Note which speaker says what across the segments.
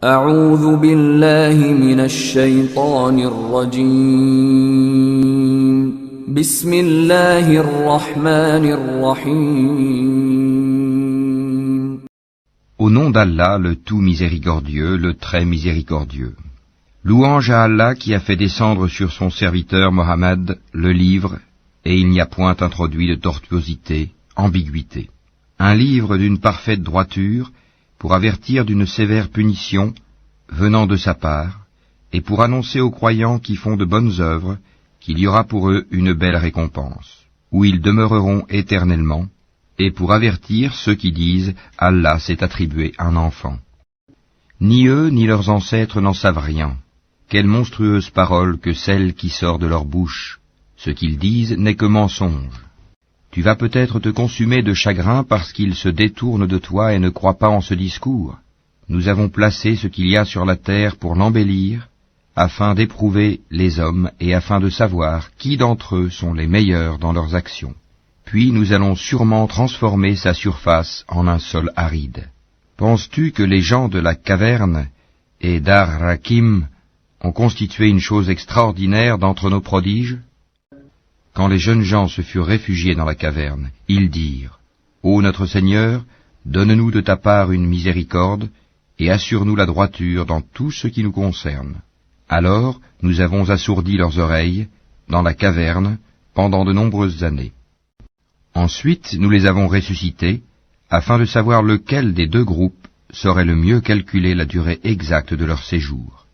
Speaker 1: أعوذ بالله من الشيطان الرجيم بسم الله الرحمن الرحيم
Speaker 2: Au nom d'Allah, le tout miséricordieux, le très miséricordieux. Louange à Allah qui a fait descendre sur son serviteur Mohammed le livre, et il n'y a point introduit de tortuosité, ambiguïté. Un livre d'une parfaite droiture, pour avertir d'une sévère punition venant de sa part, et pour annoncer aux croyants qui font de bonnes œuvres qu'il y aura pour eux une belle récompense, où ils demeureront éternellement, et pour avertir ceux qui disent « Allah s'est attribué un enfant ». Ni eux ni leurs ancêtres n'en savent rien. Quelle monstrueuse parole que celle qui sort de leur bouche. Ce qu'ils disent n'est que mensonge. Tu vas peut-être te consumer de chagrin parce qu'ils se détournent de toi et ne croient pas en ce discours. Nous avons placé ce qu'il y a sur la terre pour l'embellir, afin d'éprouver les hommes et afin de savoir qui d'entre eux sont les meilleurs dans leurs actions. Puis nous allons sûrement transformer sa surface en un sol aride. Penses-tu que les gens de la caverne et d'Ar-Rakim ont constitué une chose extraordinaire d'entre nos prodiges? Quand les jeunes gens se furent réfugiés dans la caverne, ils dirent « Ô notre Seigneur, donne-nous de ta part une miséricorde, et assure-nous la droiture dans tout ce qui nous concerne. » Alors nous avons assourdi leurs oreilles, dans la caverne, pendant de nombreuses années. Ensuite nous les avons ressuscités, afin de savoir lequel des deux groupes saurait le mieux calculer la durée exacte de leur séjour.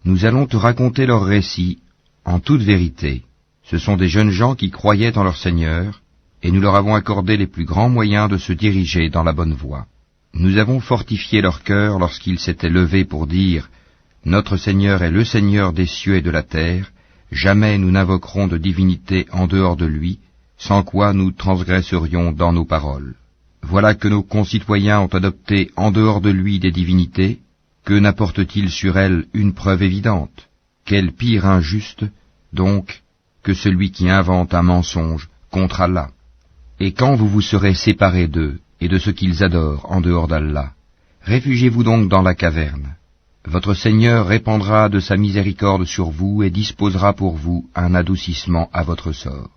Speaker 2: Nous allons te raconter leur récit, en toute vérité. Ce sont des jeunes gens qui croyaient en leur Seigneur, et nous leur avons accordé les plus grands moyens de se diriger dans la bonne voie. Nous avons fortifié leur cœur lorsqu'ils s'étaient levés pour dire « Notre Seigneur est le Seigneur des cieux et de la terre, jamais nous n'invoquerons de divinité en dehors de lui, sans quoi nous transgresserions dans nos paroles. Voilà que nos concitoyens ont adopté en dehors de lui des divinités, que n'apporte-t-il sur elles une preuve évidente? Quel pire injuste, donc, que celui qui invente un mensonge contre Allah. Et quand vous vous serez séparés d'eux et de ce qu'ils adorent en dehors d'Allah, réfugiez-vous donc dans la caverne. Votre Seigneur répandra de sa miséricorde sur vous et disposera pour vous un adoucissement à votre sort.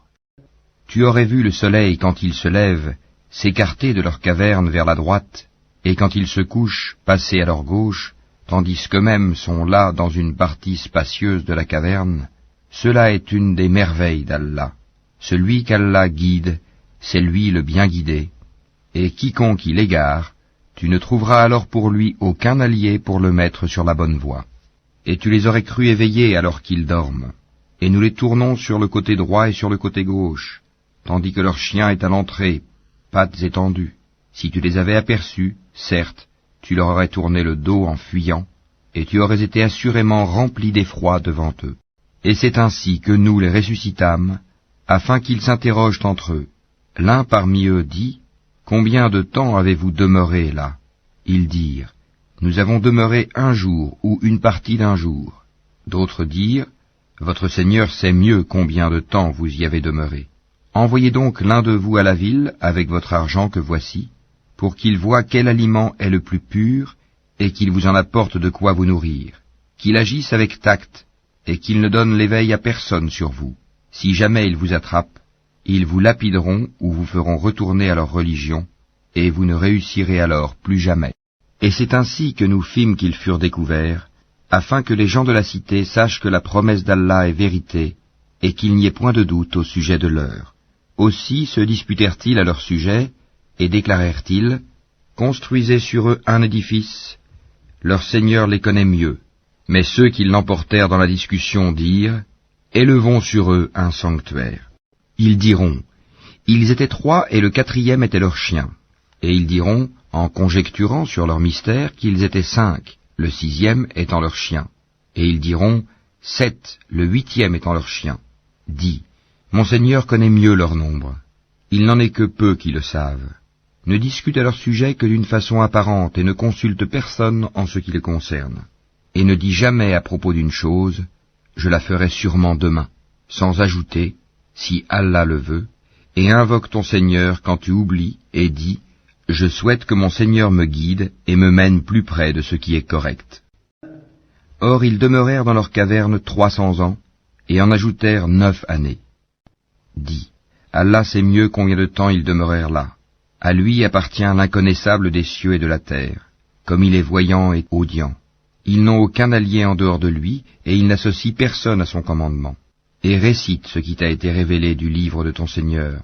Speaker 2: Tu aurais vu le soleil quand il se lève s'écarter de leur caverne vers la droite, et quand il se couche passer à leur gauche, tandis qu'eux-mêmes sont là dans une partie spacieuse de la caverne. Cela est une des merveilles d'Allah. Celui qu'Allah guide, c'est lui le bien guidé, et quiconque il égare, tu ne trouveras alors pour lui aucun allié pour le mettre sur la bonne voie. Et tu les aurais crus éveillés alors qu'ils dorment, et nous les tournons sur le côté droit et sur le côté gauche, tandis que leur chien est à l'entrée, pattes étendues. Si tu les avais aperçus, certes, tu leur aurais tourné le dos en fuyant, et tu aurais été assurément rempli d'effroi devant eux. Et c'est ainsi que nous les ressuscitâmes, afin qu'ils s'interrogent entre eux. L'un parmi eux dit, « Combien de temps avez-vous demeuré là ?» Ils dirent, « Nous avons demeuré un jour ou une partie d'un jour. » D'autres dirent, « Votre Seigneur sait mieux combien de temps vous y avez demeuré. Envoyez donc l'un de vous à la ville avec votre argent que voici, pour qu'il voie quel aliment est le plus pur et qu'il vous en apporte de quoi vous nourrir, qu'il agisse avec tact, et qu'ils ne donnent l'éveil à personne sur vous. Si jamais ils vous attrapent, ils vous lapideront ou vous feront retourner à leur religion, et vous ne réussirez alors plus jamais. » Et c'est ainsi que nous fîmes qu'ils furent découverts, afin que les gens de la cité sachent que la promesse d'Allah est vérité, et qu'il n'y ait point de doute au sujet de l'heure. Aussi se disputèrent-ils à leur sujet, et déclarèrent-ils, « Construisez sur eux un édifice, leur Seigneur les connaît mieux. » Mais ceux qui l'emportèrent dans la discussion dirent, « Élevons sur eux un sanctuaire. » Ils diront, « Ils étaient 3 et le 4e était leur chien. » Et ils diront, en conjecturant sur leur mystère, qu'ils étaient 5, le 6e étant leur chien. Et ils diront, 7, le 8e étant leur chien. Dis, « Mon Seigneur connaît mieux leur nombre. Il n'en est que peu qui le savent. » Ne discute à leur sujet que d'une façon apparente et ne consulte personne en ce qui les concerne. Et ne dis jamais à propos d'une chose, je la ferai sûrement demain, sans ajouter, si Allah le veut, et invoque ton Seigneur quand tu oublies, et dis, Je souhaite que mon Seigneur me guide et me mène plus près de ce qui est correct. Or ils demeurèrent dans leur caverne 300 ans, et en ajoutèrent 9 années. Dis, Allah sait mieux combien de temps ils demeurèrent là. À lui appartient l'inconnaissable des cieux et de la terre, comme il est voyant et audient. Ils n'ont aucun allié en dehors de lui, et il n'associe personne à son commandement. Et récite ce qui t'a été révélé du livre de ton Seigneur.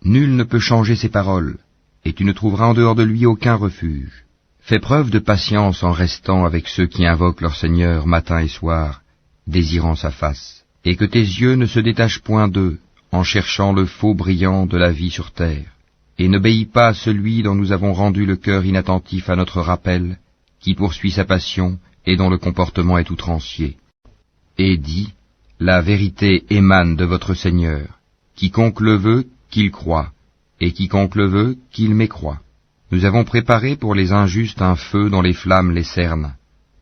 Speaker 2: Nul ne peut changer ses paroles, et tu ne trouveras en dehors de lui aucun refuge. Fais preuve de patience en restant avec ceux qui invoquent leur Seigneur matin et soir, désirant sa face, et que tes yeux ne se détachent point d'eux, en cherchant le faux brillant de la vie sur terre. Et n'obéis pas à celui dont nous avons rendu le cœur inattentif à notre rappel, qui poursuit sa passion et dont le comportement est outrancier. Et dis, la vérité émane de votre Seigneur. Quiconque le veut, qu'il croie, et quiconque le veut, qu'il mécroie. Nous avons préparé pour les injustes un feu dont les flammes les cernent.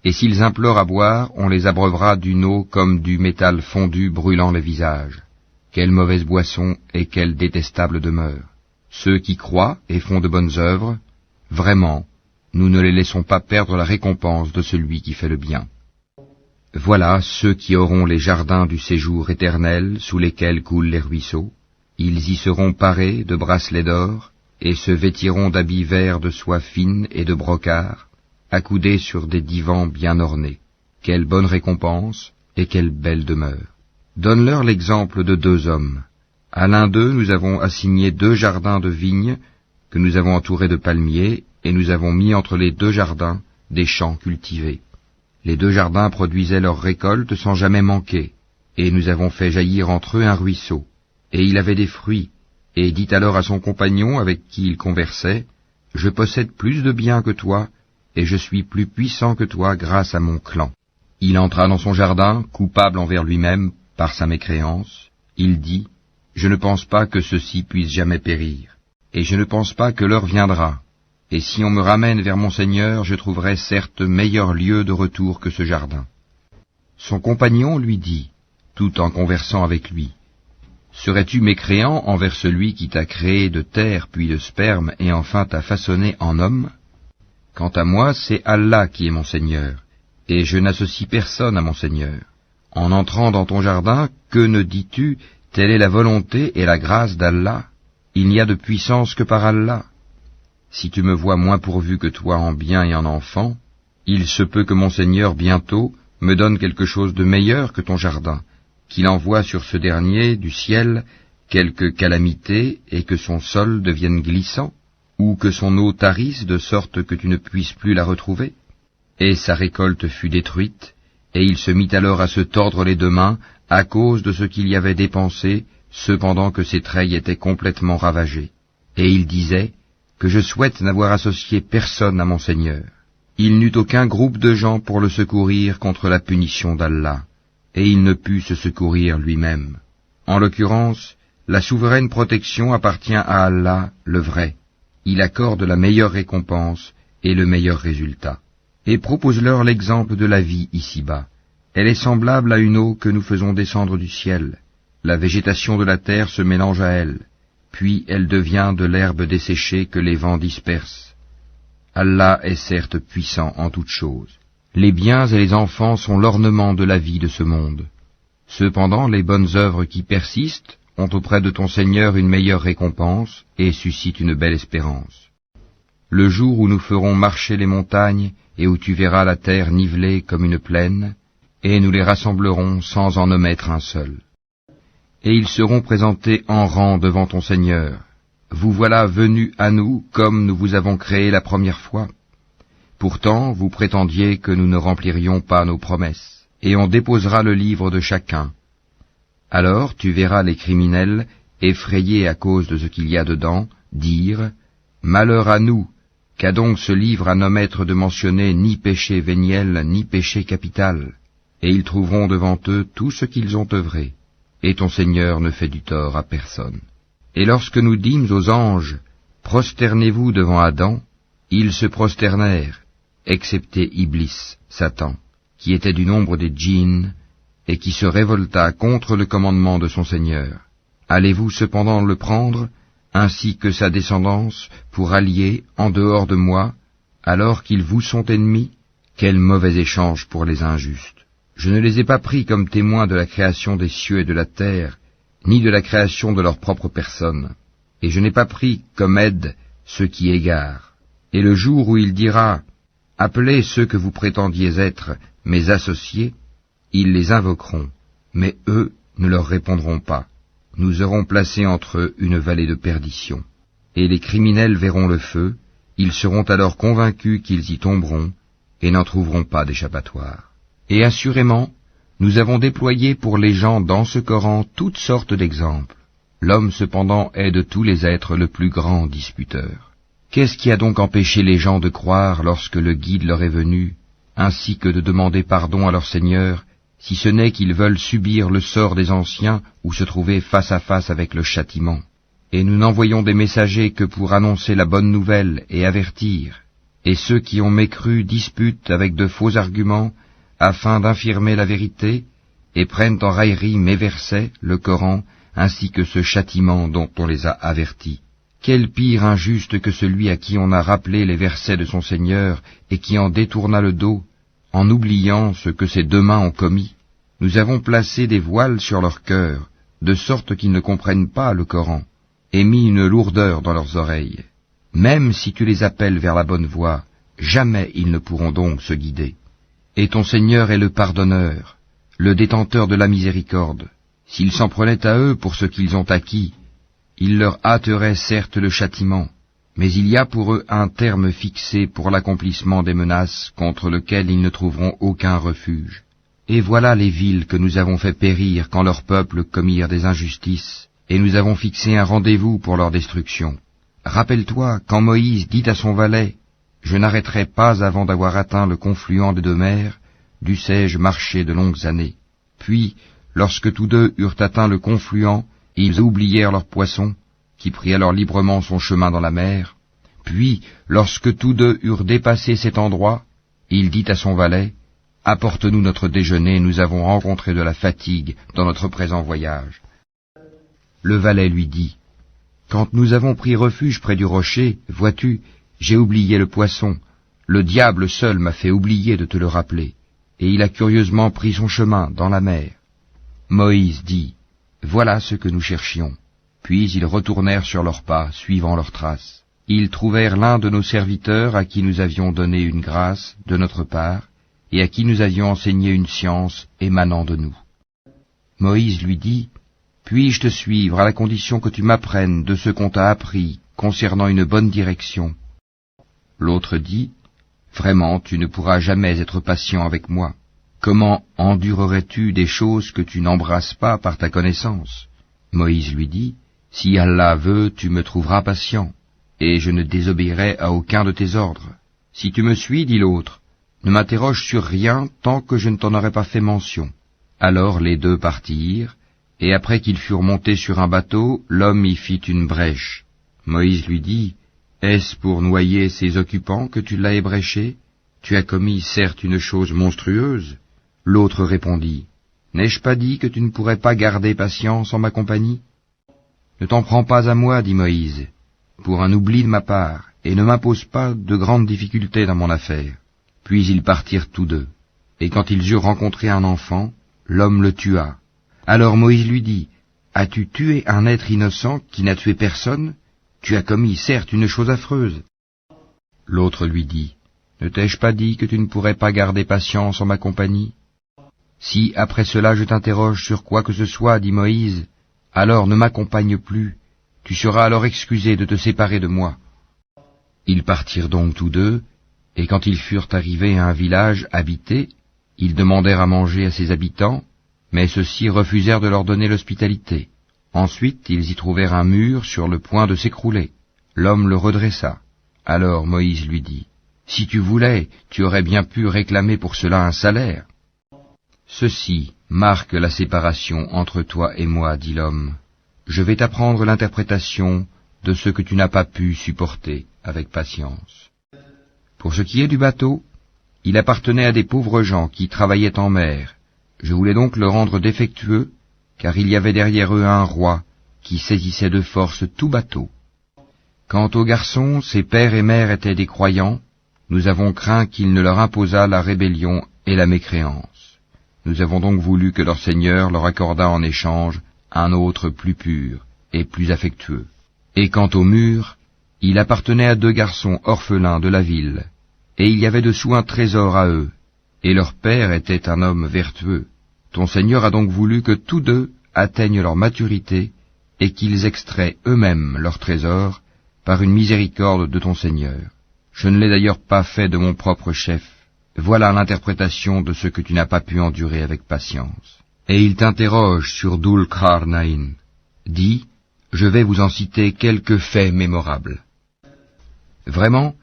Speaker 2: Et s'ils implorent à boire, on les abreuvera d'une eau comme du métal fondu brûlant les visages. Quelle mauvaise boisson et quelle détestable demeure. Ceux qui croient et font de bonnes œuvres, vraiment, nous ne les laissons pas perdre la récompense de celui qui fait le bien. Voilà ceux qui auront les jardins du séjour éternel sous lesquels coulent les ruisseaux. Ils y seront parés de bracelets d'or et se vêtiront d'habits verts de soie fine et de brocart, accoudés sur des divans bien ornés. Quelle bonne récompense et quelle belle demeure. Donne-leur l'exemple de 2 hommes. À l'un d'eux, nous avons assigné 2 jardins de vignes que nous avons entourés de palmiers, et nous avons mis entre les 2 jardins des champs cultivés. Les 2 jardins produisaient leurs récoltes sans jamais manquer, et nous avons fait jaillir entre eux un ruisseau, et il avait des fruits, et dit alors à son compagnon avec qui il conversait, « Je possède plus de biens que toi, et je suis plus puissant que toi grâce à mon clan. » Il entra dans son jardin, coupable envers lui-même par sa mécréance. Il dit, « Je ne pense pas que ceci puisse jamais périr, et je ne pense pas que l'heure viendra. Et si on me ramène vers mon Seigneur, je trouverai certes meilleur lieu de retour que ce jardin. » Son compagnon lui dit, tout en conversant avec lui, « Serais-tu mécréant envers celui qui t'a créé de terre puis de sperme et enfin t'a façonné en homme? Quant à moi, c'est Allah qui est mon Seigneur, et je n'associe personne à mon Seigneur. En entrant dans ton jardin, que ne dis-tu, telle est la volonté et la grâce d'Allah? Il n'y a de puissance que par Allah. Si tu me vois moins pourvu que toi en biens et en enfants, il se peut que mon Seigneur bientôt me donne quelque chose de meilleur que ton jardin, qu'il envoie sur ce dernier du ciel quelque calamité et que son sol devienne glissant, ou que son eau tarisse de sorte que tu ne puisses plus la retrouver. » Et sa récolte fut détruite, et il se mit alors à se tordre les 2 mains à cause de ce qu'il y avait dépensé, cependant que ses treilles étaient complètement ravagées. Et il disait, « Que je souhaite n'avoir associé personne à mon Seigneur. » Il n'eut aucun groupe de gens pour le secourir contre la punition d'Allah, et il ne put se secourir lui-même. En l'occurrence, la souveraine protection appartient à Allah, le vrai. Il accorde la meilleure récompense et le meilleur résultat. Et propose-leur l'exemple de la vie ici-bas. Elle est semblable à une eau que nous faisons descendre du ciel. La végétation de la terre se mélange à elle, puis elle devient de l'herbe desséchée que les vents dispersent. Allah est certes puissant en toutes choses. Les biens et les enfants sont l'ornement de la vie de ce monde. Cependant, les bonnes œuvres qui persistent ont auprès de ton Seigneur une meilleure récompense et suscitent une belle espérance. Le jour où nous ferons marcher les montagnes et où tu verras la terre nivelée comme une plaine, et nous les rassemblerons sans en omettre un seul. Et ils seront présentés en rang devant ton Seigneur. Vous voilà venus à nous comme nous vous avons créé la première fois. Pourtant, vous prétendiez que nous ne remplirions pas nos promesses, et on déposera le livre de chacun. Alors tu verras les criminels, effrayés à cause de ce qu'il y a dedans, dire « Malheur à nous ! Qu'a donc ce livre à n'omettre de mentionner ni péché véniel, ni péché capital? Et ils trouveront devant eux tout ce qu'ils ont œuvré, et ton Seigneur ne fait du tort à personne. » Et lorsque nous dîmes aux anges, « Prosternez-vous devant Adam », ils se prosternèrent, excepté Iblis, Satan, qui était du nombre des djinns, et qui se révolta contre le commandement de son Seigneur. Allez-vous cependant le prendre? ainsi que sa descendance, pour alliés en dehors de moi, alors qu'ils vous sont ennemis? Quel mauvais échange pour les injustes! Je ne les ai pas pris comme témoins de la création des cieux et de la terre, ni de la création de leur propre personne, et je n'ai pas pris comme aide ceux qui égarent. Et le jour où il dira « Appelez ceux que vous prétendiez être mes associés », ils les invoqueront, mais eux ne leur répondront pas. Nous aurons placé entre eux une vallée de perdition. Et les criminels verront le feu, ils seront alors convaincus qu'ils y tomberont, et n'en trouveront pas d'échappatoire. Et assurément, nous avons déployé pour les gens dans ce Coran toutes sortes d'exemples. L'homme cependant est de tous les êtres le plus grand disputeur. Qu'est-ce qui a donc empêché les gens de croire lorsque le guide leur est venu, ainsi que de demander pardon à leur Seigneur, si ce n'est qu'ils veulent subir le sort des anciens ou se trouver face à face avec le châtiment? Et nous n'envoyons des messagers que pour annoncer la bonne nouvelle et avertir. Et ceux qui ont mécru disputent avec de faux arguments, afin d'infirmer la vérité, et prennent en raillerie mes versets, le Coran, ainsi que ce châtiment dont on les a avertis. Quel pire injuste que celui à qui on a rappelé les versets de son Seigneur, et qui en détourna le dos, en oubliant ce que ses deux mains ont commis. Nous avons placé des voiles sur leur cœur, de sorte qu'ils ne comprennent pas le Coran, et mis une lourdeur dans leurs oreilles. Même si tu les appelles vers la bonne voie, jamais ils ne pourront donc se guider. Et ton Seigneur est le pardonneur, le détenteur de la miséricorde. S'ils s'en prenaient à eux pour ce qu'ils ont acquis, il leur hâterait certes le châtiment, mais il y a pour eux un terme fixé pour l'accomplissement des menaces contre lesquelles ils ne trouveront aucun refuge. Et voilà les villes que nous avons fait périr quand leurs peuples commirent des injustices, et nous avons fixé un rendez-vous pour leur destruction. Rappelle-toi quand Moïse dit à son valet, « Je n'arrêterai pas avant d'avoir atteint le confluent des deux mers, dussé-je marcher de longues années. » Puis, lorsque tous deux eurent atteint le confluent, ils oublièrent leur poisson, qui prit alors librement son chemin dans la mer. Puis, lorsque tous deux eurent dépassé cet endroit, il dit à son valet, « Apporte-nous notre déjeuner, nous avons rencontré de la fatigue dans notre présent voyage. » Le valet lui dit, « Quand nous avons pris refuge près du rocher, vois-tu, j'ai oublié le poisson. Le diable seul m'a fait oublier de te le rappeler. » Et il a curieusement pris son chemin dans la mer. Moïse dit, « Voilà ce que nous cherchions. » Puis ils retournèrent sur leurs pas, suivant leurs traces. Ils trouvèrent l'un de nos serviteurs à qui nous avions donné une grâce de notre part, et à qui nous avions enseigné une science émanant de nous. Moïse lui dit, « Puis-je te suivre à la condition que tu m'apprennes de ce qu'on t'a appris concernant une bonne direction ?» L'autre dit, « Vraiment, tu ne pourras jamais être patient avec moi. Comment endurerais-tu des choses que tu n'embrasses pas par ta connaissance ?» Moïse lui dit, « Si Allah veut, tu me trouveras patient, et je ne désobéirai à aucun de tes ordres. Si tu me suis, dit l'autre, ne m'interroge sur rien tant que je ne t'en aurai pas fait mention. » Alors les deux partirent, et après qu'ils furent montés sur un bateau, l'homme y fit une brèche. Moïse lui dit, « Est-ce pour noyer ses occupants que tu l'as ébréché? Tu as commis certes une chose monstrueuse. » L'autre répondit, « N'ai-je pas dit que tu ne pourrais pas garder patience en ma compagnie? » « Ne t'en prends pas à moi, dit Moïse, pour un oubli de ma part, et ne m'impose pas de grandes difficultés dans mon affaire. » Puis ils partirent tous deux, et quand ils eurent rencontré un enfant, l'homme le tua. Alors Moïse lui dit, « As-tu tué un être innocent qui n'a tué personne? Tu as commis certes une chose affreuse. » L'autre lui dit, « Ne t'ai-je pas dit que tu ne pourrais pas garder patience en ma compagnie? Si après cela je t'interroge sur quoi que ce soit, dit Moïse, alors ne m'accompagne plus, tu seras alors excusé de te séparer de moi. » Ils partirent donc tous deux, et quand ils furent arrivés à un village habité, ils demandèrent à manger à ses habitants, mais ceux-ci refusèrent de leur donner l'hospitalité. Ensuite ils y trouvèrent un mur sur le point de s'écrouler. L'homme le redressa. Alors Moïse lui dit, « Si tu voulais, tu aurais bien pu réclamer pour cela un salaire. » Ceci marque la séparation entre toi et moi, dit l'homme. Je vais t'apprendre l'interprétation de ce que tu n'as pas pu supporter avec patience. Pour ce qui est du bateau, il appartenait à des pauvres gens qui travaillaient en mer. Je voulais donc le rendre défectueux, car il y avait derrière eux un roi qui saisissait de force tout bateau. Quant aux garçons, ses pères et mères étaient des croyants, nous avons craint qu'il ne leur imposât la rébellion et la mécréance. Nous avons donc voulu que leur Seigneur leur accordât en échange un autre plus pur et plus affectueux. Et quant au mur, il appartenait à 2 garçons orphelins de la ville, et il y avait dessous un trésor à eux, et leur père était un homme vertueux. Ton Seigneur a donc voulu que tous 2 atteignent leur maturité, et qu'ils extraient eux-mêmes leur trésor, par une miséricorde de ton Seigneur. Je ne l'ai d'ailleurs pas fait de mon propre chef. Voilà l'interprétation de ce que tu n'as pas pu endurer avec patience. Et il t'interroge sur Dhul Qarnayn. Dis, je vais vous en citer quelques faits mémorables. Vraiment,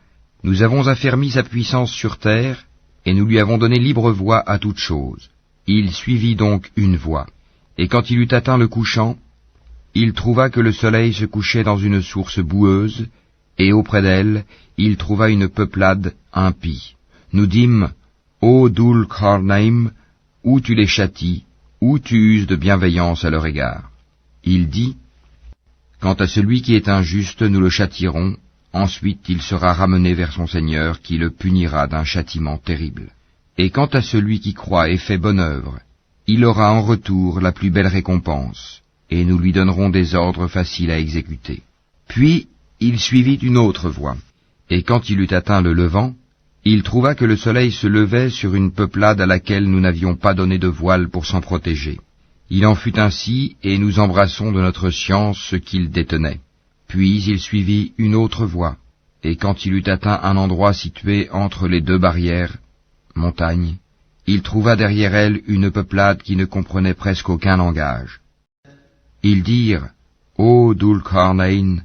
Speaker 2: nous avons affermi sa puissance sur terre, et nous lui avons donné libre voie à toute chose. Il suivit donc une voie, et quand il eut atteint le couchant, il trouva que le soleil se couchait dans une source boueuse, et auprès d'elle, il trouva une peuplade impie. Nous dîmes, ô Dhul Qarnayn, ou tu les châties, ou tu uses de bienveillance à leur égard. Il dit, quant à celui qui est injuste, nous le châtierons, ensuite il sera ramené vers son Seigneur, qui le punira d'un châtiment terrible. Et quant à celui qui croit et fait bonne œuvre, il aura en retour la plus belle récompense, et nous lui donnerons des ordres faciles à exécuter. Puis il suivit une autre voie, et quand il eut atteint le levant, il trouva que le soleil se levait sur une peuplade à laquelle nous n'avions pas donné de voile pour s'en protéger. Il en fut ainsi, et nous embrassons de notre science ce qu'il détenait. Puis il suivit une autre voie, et quand il eut atteint un endroit situé entre les 2 barrières, montagnes, il trouva derrière elle une peuplade qui ne comprenait presque aucun langage. Ils dirent, ô Dhul Qarnayn,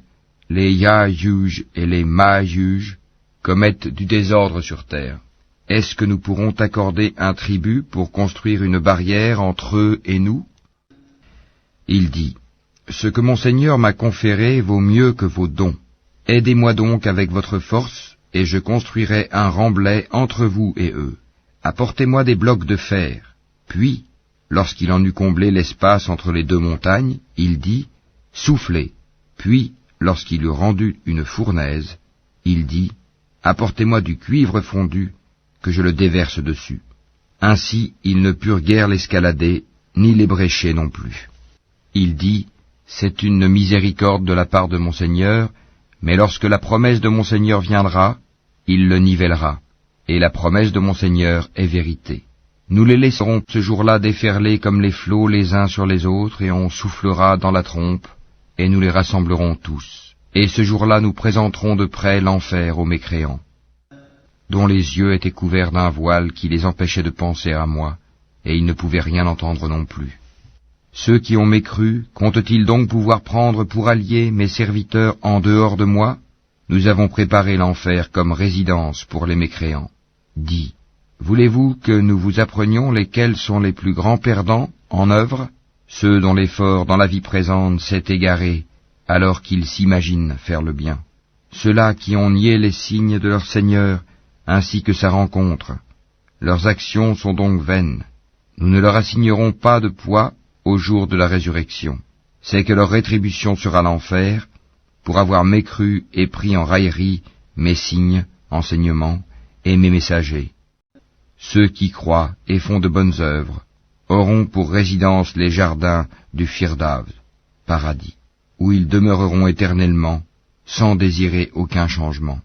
Speaker 2: les Ya'juj et les Ma'juj commettent du désordre sur terre. Est-ce que nous pourrons t'accorder un tribut pour construire une barrière entre eux et nous? Il dit, ce que mon Seigneur m'a conféré vaut mieux que vos dons. Aidez-moi donc avec votre force, et je construirai un remblai entre vous et eux. Apportez-moi des blocs de fer. Puis, lorsqu'il en eut comblé l'espace entre les 2 montagnes, il dit, soufflez. Puis, lorsqu'il eut rendu une fournaise, il dit, apportez-moi du cuivre fondu, que je le déverse dessus. Ainsi, ils ne purent guère l'escalader, ni l'ébrécher non plus. Il dit, c'est une miséricorde de la part de mon Seigneur, mais lorsque la promesse de mon Seigneur viendra, il le nivellera, et la promesse de mon Seigneur est vérité. Nous les laisserons ce jour-là déferler comme les flots les uns sur les autres, et on soufflera dans la trompe, et nous les rassemblerons tous. Et ce jour-là nous présenterons de près l'enfer aux mécréants, dont les yeux étaient couverts d'un voile qui les empêchait de penser à moi, et ils ne pouvaient rien entendre non plus. Ceux qui ont mécru, comptent-ils donc pouvoir prendre pour alliés mes serviteurs en dehors de moi? Nous avons préparé l'enfer comme résidence pour les mécréants. Dis, voulez-vous que nous vous apprenions lesquels sont les plus grands perdants en œuvre? Ceux dont l'effort dans la vie présente s'est égaré, alors qu'ils s'imaginent faire le bien. Ceux-là qui ont nié les signes de leur Seigneur, ainsi que sa rencontre. Leurs actions sont donc vaines. Nous ne leur assignerons pas de poids au jour de la résurrection. C'est que leur rétribution sera l'enfer, pour avoir mécru et pris en raillerie mes signes, enseignements et mes messagers. Ceux qui croient et font de bonnes œuvres auront pour résidence les jardins du Firdavs, paradis, où ils demeureront éternellement, sans désirer aucun changement.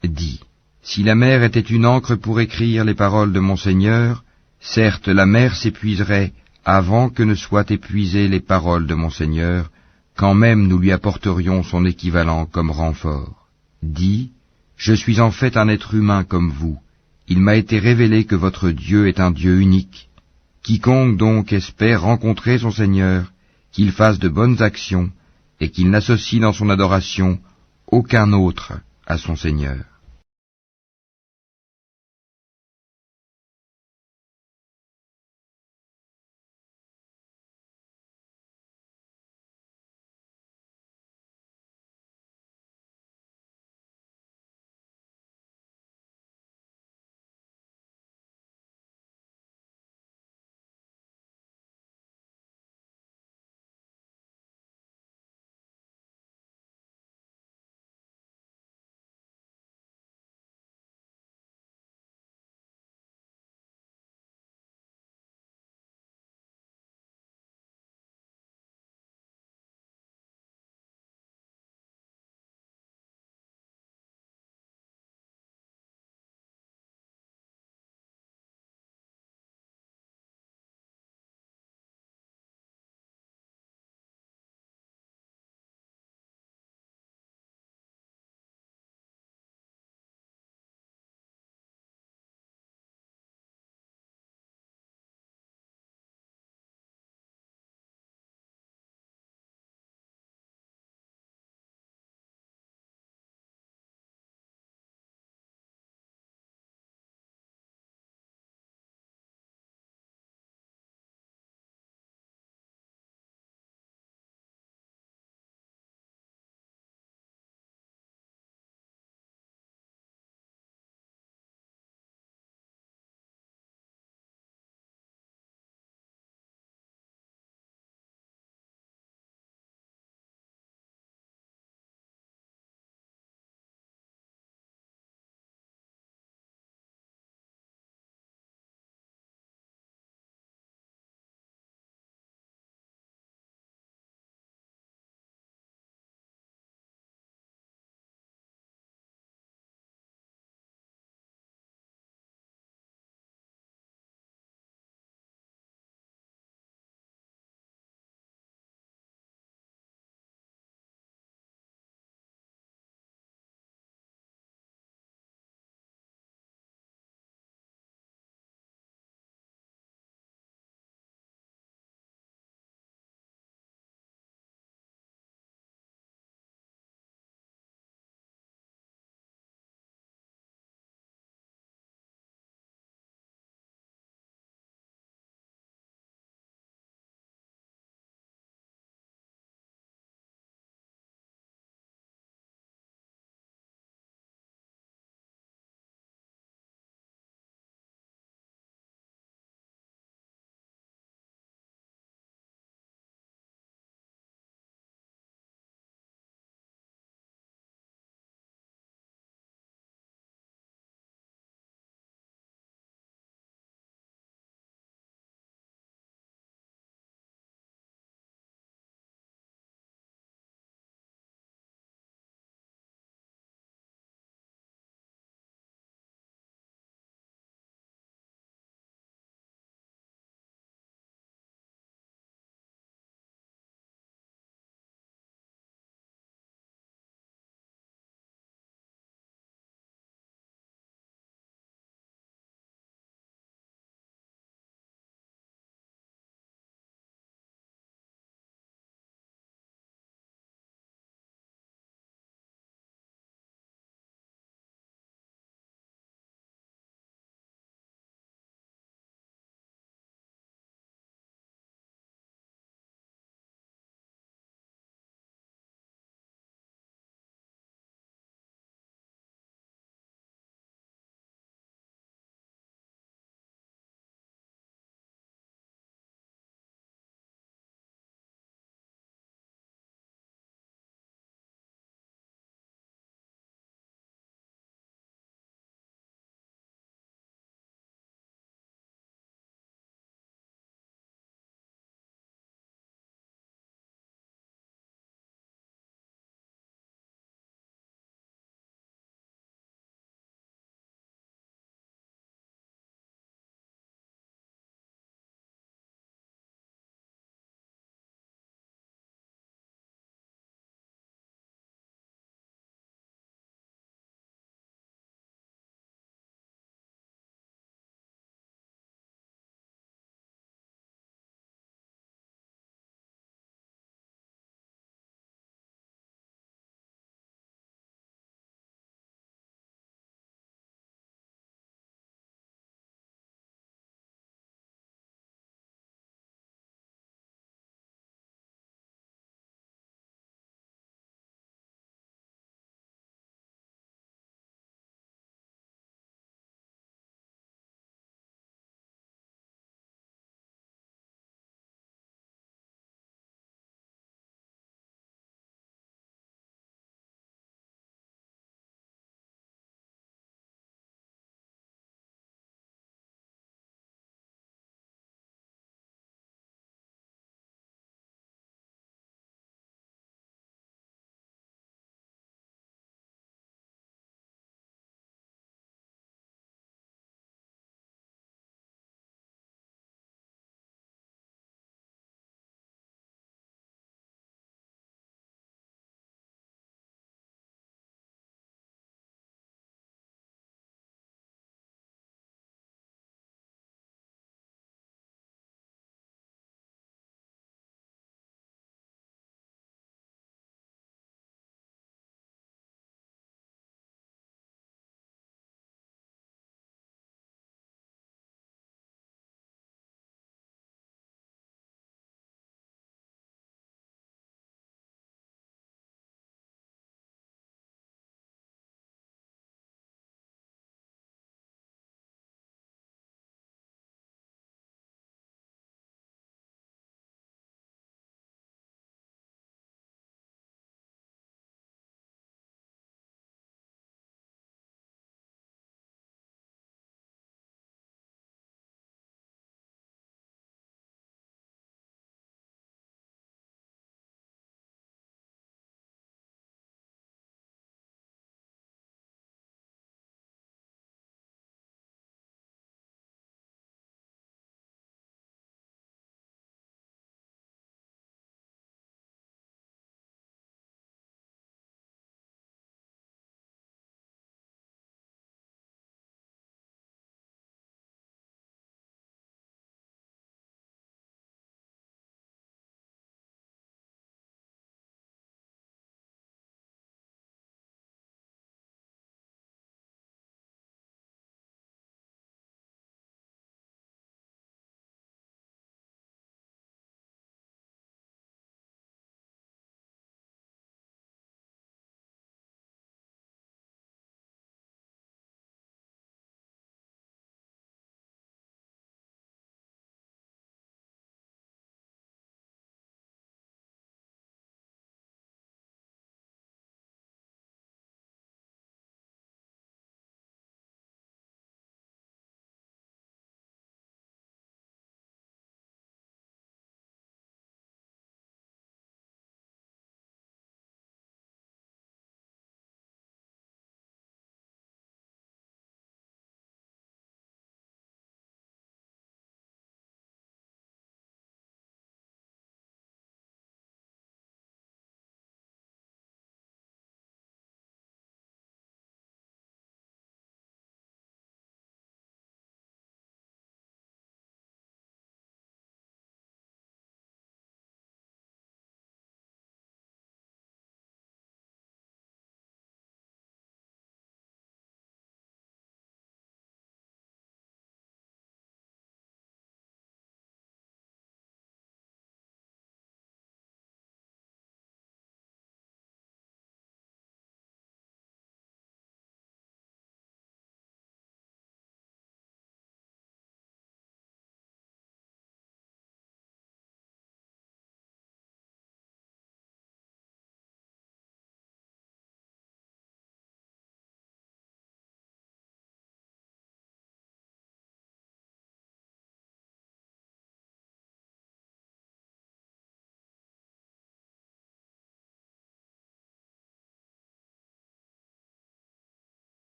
Speaker 2: Dis, si la mer était une encre pour écrire les paroles de mon Seigneur, certes la mer s'épuiserait avant que ne soient épuisées les paroles de mon Seigneur, quand même nous lui apporterions son équivalent comme renfort. Dis, je suis en fait un être humain comme vous. Il m'a été révélé que votre Dieu est un Dieu unique. Quiconque donc espère rencontrer son Seigneur, qu'il fasse de bonnes actions, et qu'il n'associe dans son adoration aucun autre à son Seigneur.